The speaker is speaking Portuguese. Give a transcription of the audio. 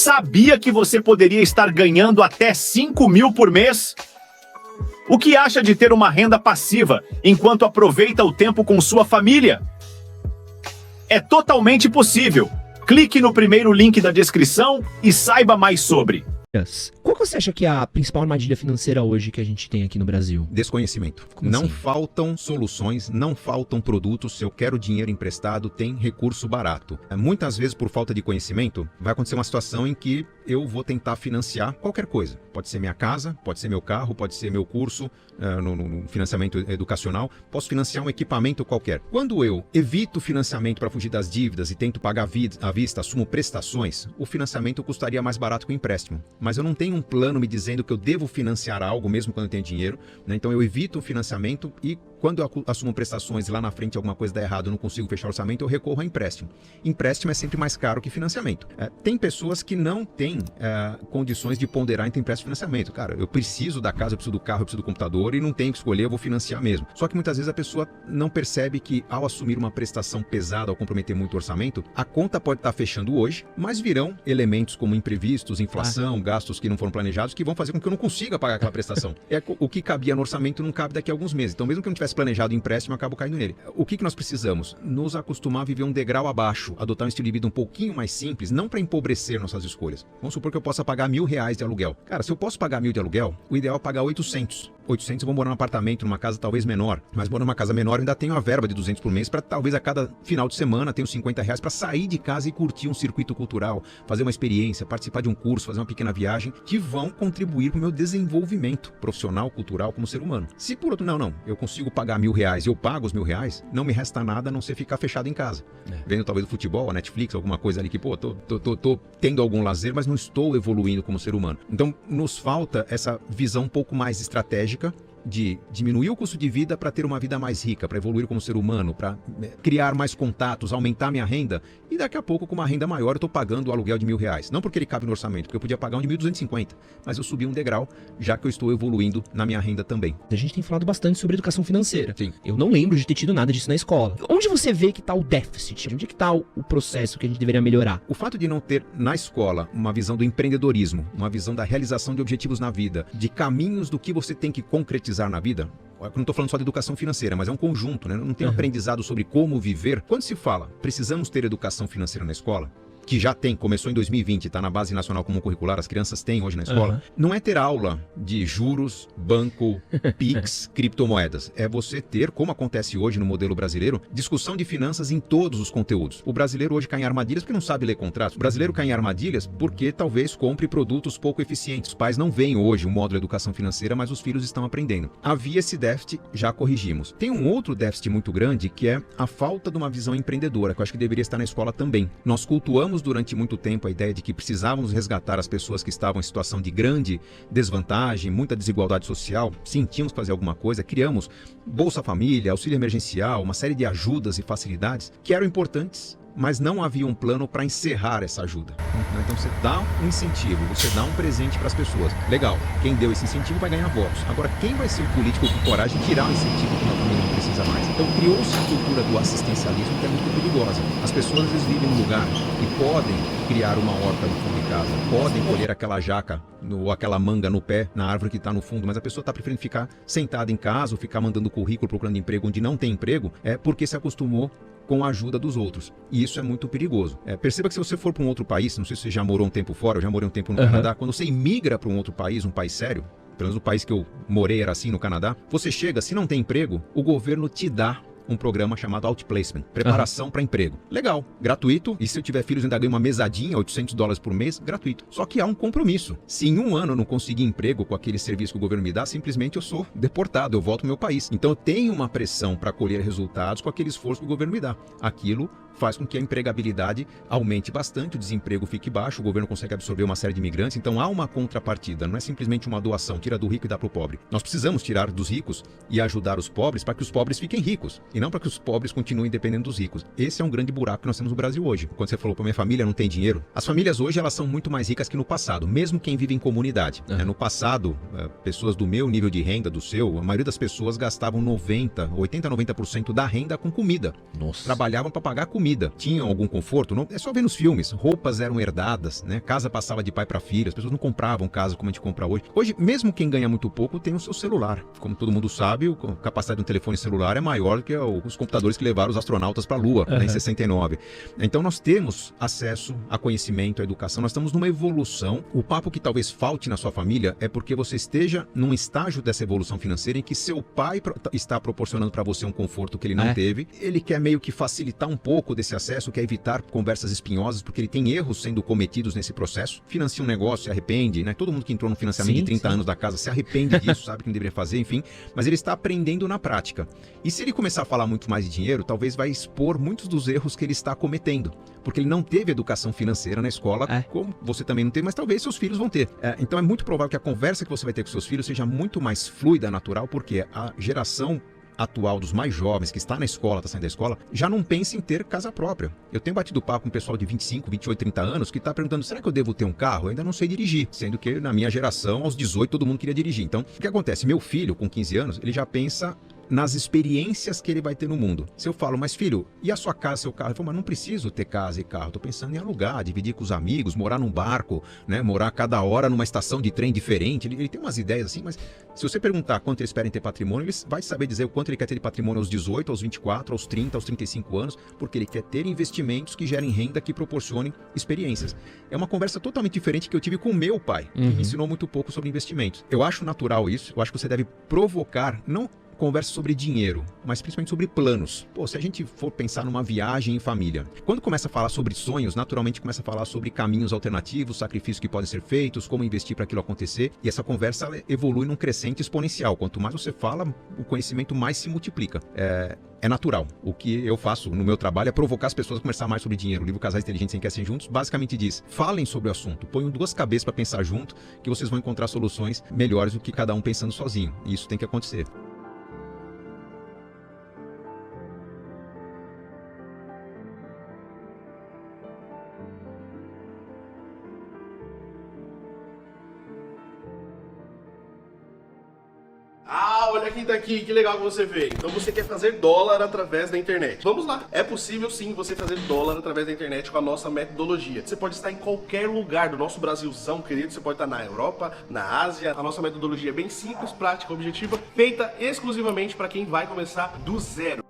Sabia que você poderia estar ganhando até 5 mil por mês? O que acha de ter uma renda passiva enquanto aproveita o tempo com sua família? É totalmente possível. Clique no primeiro link da descrição e saiba mais sobre. Qual que você acha que é a principal armadilha financeira hoje que a gente tem aqui no Brasil? Desconhecimento. Como Não assim? faltam soluções, não faltam produtos. Se eu quero dinheiro emprestado, tem recurso barato. Muitas vezes, por falta de conhecimento, vai acontecer uma situação em que eu vou tentar financiar qualquer coisa. Pode ser minha casa, pode ser meu carro, pode ser meu curso no financiamento educacional. Posso financiar um equipamento qualquer. Quando eu evito financiamento para fugir das dívidas e tento pagar à vista, assumo prestações, o financiamento custaria mais barato que o empréstimo. Mas eu não tenho um plano me dizendo que eu devo financiar algo, mesmo quando eu tenho dinheiro, né? Então eu evito o financiamento e quando eu assumo prestações e lá na frente alguma coisa dá errado, eu não consigo fechar o orçamento, eu recorro a empréstimo. Empréstimo é sempre mais caro que financiamento. Tem pessoas que não têm condições de ponderar entre empréstimo e financiamento. Cara, eu preciso da casa, eu preciso do carro, eu preciso do computador e não tenho que escolher, eu vou financiar mesmo. Só que muitas vezes a pessoa não percebe que ao assumir uma prestação pesada, ao comprometer muito o orçamento, a conta pode estar fechando hoje, mas virão elementos como imprevistos, inflação, gastos que não foram planejados, que vão fazer com que eu não consiga pagar aquela prestação. O que cabia no orçamento não cabe daqui a alguns meses. Então, mesmo que eu não tivesse planejado o empréstimo, eu acabo caindo nele. O que nós precisamos? Nos acostumar a viver um degrau abaixo, adotar um estilo de vida um pouquinho mais simples, não para empobrecer nossas escolhas. Vamos supor que eu possa pagar R$1.000 de aluguel. Cara, se eu posso pagar 1.000 de aluguel, o ideal é pagar 800. 800 eu vou morar num apartamento, numa casa talvez menor, mas morando numa casa menor eu ainda tenho a verba de 200 por mês para talvez a cada final de semana tenho R$50 para sair de casa e curtir um circuito cultural, fazer uma experiência, participar de um curso, fazer uma pequena viagem, que vão contribuir para o meu desenvolvimento profissional, cultural como ser humano. Se por outro, não, eu consigo pagar R$1.000 e eu pago os R$1.000, não me resta nada a não ser ficar fechado em casa. Vendo talvez o futebol, a Netflix, alguma coisa ali que, pô, tô tendo algum lazer, mas não estou evoluindo como ser humano. Então, nos falta essa visão um pouco mais estratégica de diminuir o custo de vida para ter uma vida mais rica, para evoluir como ser humano, para criar mais contatos, aumentar minha renda e daqui a pouco com uma renda maior eu estou pagando o aluguel de R$1.000. Não porque ele cabe no orçamento, porque eu podia pagar um de 1.250, mas eu subi um degrau já que eu estou evoluindo na minha renda também. A gente tem falado bastante sobre educação financeira. Sim. Eu não lembro de ter tido nada disso na escola. Onde você vê que está o déficit? Onde é que está o processo que a gente deveria melhorar? O fato de não ter na escola uma visão do empreendedorismo, uma visão da realização de objetivos na vida, de caminhos do que você tem que concretizar na vida, eu não estou falando só de educação financeira, mas é um conjunto, né? Não tem aprendizado sobre como viver. Quando se fala, precisamos ter educação financeira na escola, que já tem, começou em 2020, está na Base Nacional Comum Curricular, as crianças têm hoje na escola, não é ter aula de juros, banco, PIX, criptomoedas. É você ter, como acontece hoje no modelo brasileiro, discussão de finanças em todos os conteúdos. O brasileiro hoje cai em armadilhas porque não sabe ler contratos. O brasileiro cai em armadilhas porque talvez compre produtos pouco eficientes. Os pais não veem hoje o módulo de educação financeira, mas os filhos estão aprendendo. Havia esse déficit, já corrigimos. Tem um outro déficit muito grande que é a falta de uma visão empreendedora, que eu acho que deveria estar na escola também. Nós cultuamos durante muito tempo a ideia de que precisávamos resgatar as pessoas que estavam em situação de grande desvantagem, muita desigualdade social, sim, tínhamos que fazer alguma coisa, criamos Bolsa Família, auxílio emergencial, uma série de ajudas e facilidades que eram importantes, mas não havia um plano para encerrar essa ajuda. Então você dá um incentivo, você dá um presente para as pessoas. Legal, quem deu esse incentivo vai ganhar votos. Agora, quem vai ser o político com coragem de tirar o incentivo que uma família não precisa mais? Então criou-se a cultura do assistencialismo que é muito perigosa. As pessoas às vezes vivem num lugar que podem criar uma horta no fundo de casa, podem colher aquela jaca ou aquela manga no pé, na árvore que está no fundo, mas a pessoa está preferindo ficar sentada em casa ou ficar mandando currículo procurando emprego onde não tem emprego, porque se acostumou com a ajuda dos outros. E isso é muito perigoso. Perceba que se você for para um outro país, não sei se você já morou um tempo fora, eu já morei um tempo no Canadá, quando você imigra para um outro país, um país sério, pelo menos o país que eu morei era assim, no Canadá, você chega, se não tem emprego, o governo te dá um programa chamado Outplacement, preparação para emprego. Legal, gratuito, e se eu tiver filhos ainda ganho uma mesadinha, $800 por mês, gratuito. Só que há um compromisso. Se em um ano eu não conseguir emprego com aquele serviço que o governo me dá, simplesmente eu sou deportado, eu volto ao meu país. Então eu tenho uma pressão para colher resultados com aquele esforço que o governo me dá. Aquilo faz com que a empregabilidade aumente bastante, o desemprego fique baixo, o governo consegue absorver uma série de imigrantes, então há uma contrapartida, não é simplesmente uma doação, tira do rico e dá para o pobre. Nós precisamos tirar dos ricos e ajudar os pobres para que os pobres fiquem ricos, e não para que os pobres continuem dependendo dos ricos. Esse é um grande buraco que nós temos no Brasil hoje. Quando você falou para minha família não tem dinheiro, as famílias hoje elas são muito mais ricas que no passado, mesmo quem vive em comunidade. No passado, pessoas do meu nível de renda, do seu, a maioria das pessoas gastavam 80, 90% da renda com comida. Nossa. Trabalhavam para pagar comida. comida. Tinham algum conforto? Não, é só ver nos filmes. Roupas eram herdadas, né? Casa passava de pai para filho. As pessoas não compravam casa como a gente compra hoje. Hoje, mesmo quem ganha muito pouco, tem o seu celular. Como todo mundo sabe, a capacidade de um telefone celular é maior do que os computadores que levaram os astronautas para a Lua, né, em 69. Então nós temos acesso a conhecimento, a educação. Nós estamos numa evolução. O papo que talvez falte na sua família é porque você esteja num estágio dessa evolução financeira em que seu pai está proporcionando para você um conforto que ele não teve. Ele quer meio que facilitar um pouco desse acesso, quer evitar conversas espinhosas, porque ele tem erros sendo cometidos nesse processo. Financia um negócio, se arrepende, né? Todo mundo que entrou no financiamento de 30 anos da casa se arrepende disso, sabe que não deveria fazer, enfim. Mas ele está aprendendo na prática. E se ele começar a falar muito mais de dinheiro, talvez vai expor muitos dos erros que ele está cometendo. Porque ele não teve educação financeira na escola, como você também não teve, mas talvez seus filhos vão ter. Então é muito provável que a conversa que você vai ter com seus filhos seja muito mais fluida, natural, porque a geração atual dos mais jovens, que está na escola, está saindo da escola, já não pensa em ter casa própria. Eu tenho batido papo com um pessoal de 25, 28, 30 anos que está perguntando, será que eu devo ter um carro? Eu ainda não sei dirigir, sendo que na minha geração, aos 18, todo mundo queria dirigir. Então, o que acontece? Meu filho, com 15 anos, ele já pensa nas experiências que ele vai ter no mundo. Se eu falo, mas filho, e a sua casa, seu carro? Ele fala, mas não preciso ter casa e carro, tô pensando em alugar, dividir com os amigos, morar num barco, né, morar cada hora numa estação de trem diferente. Ele tem umas ideias assim, mas se você perguntar quanto ele espera em ter patrimônio, ele vai saber dizer o quanto ele quer ter de patrimônio aos 18, aos 24, aos 30, aos 35 anos, porque ele quer ter investimentos que gerem renda, que proporcionem experiências. É uma conversa totalmente diferente que eu tive com meu pai, que me ensinou muito pouco sobre investimentos. Eu acho natural isso, eu acho que você deve provocar, não conversa sobre dinheiro, mas principalmente sobre planos. Pô, se a gente for pensar numa viagem em família, quando começa a falar sobre sonhos, naturalmente começa a falar sobre caminhos alternativos, sacrifícios que podem ser feitos, como investir para aquilo acontecer, e essa conversa evolui num crescente exponencial. Quanto mais você fala, o conhecimento mais se multiplica. É natural. O que eu faço no meu trabalho é provocar as pessoas a conversar mais sobre dinheiro. O livro Casais Inteligentes Enriquecem Juntos basicamente diz, falem sobre o assunto, ponham duas cabeças para pensar junto, que vocês vão encontrar soluções melhores do que cada um pensando sozinho. E isso tem que acontecer. Olha quem tá aqui, que legal que você veio. Então você quer fazer dólar através da internet. Vamos lá. É possível sim você fazer dólar através da internet com a nossa metodologia. Você pode estar em qualquer lugar do nosso Brasilzão, querido. Você pode estar na Europa, na Ásia. A nossa metodologia é bem simples, prática, objetiva, feita exclusivamente para quem vai começar do zero.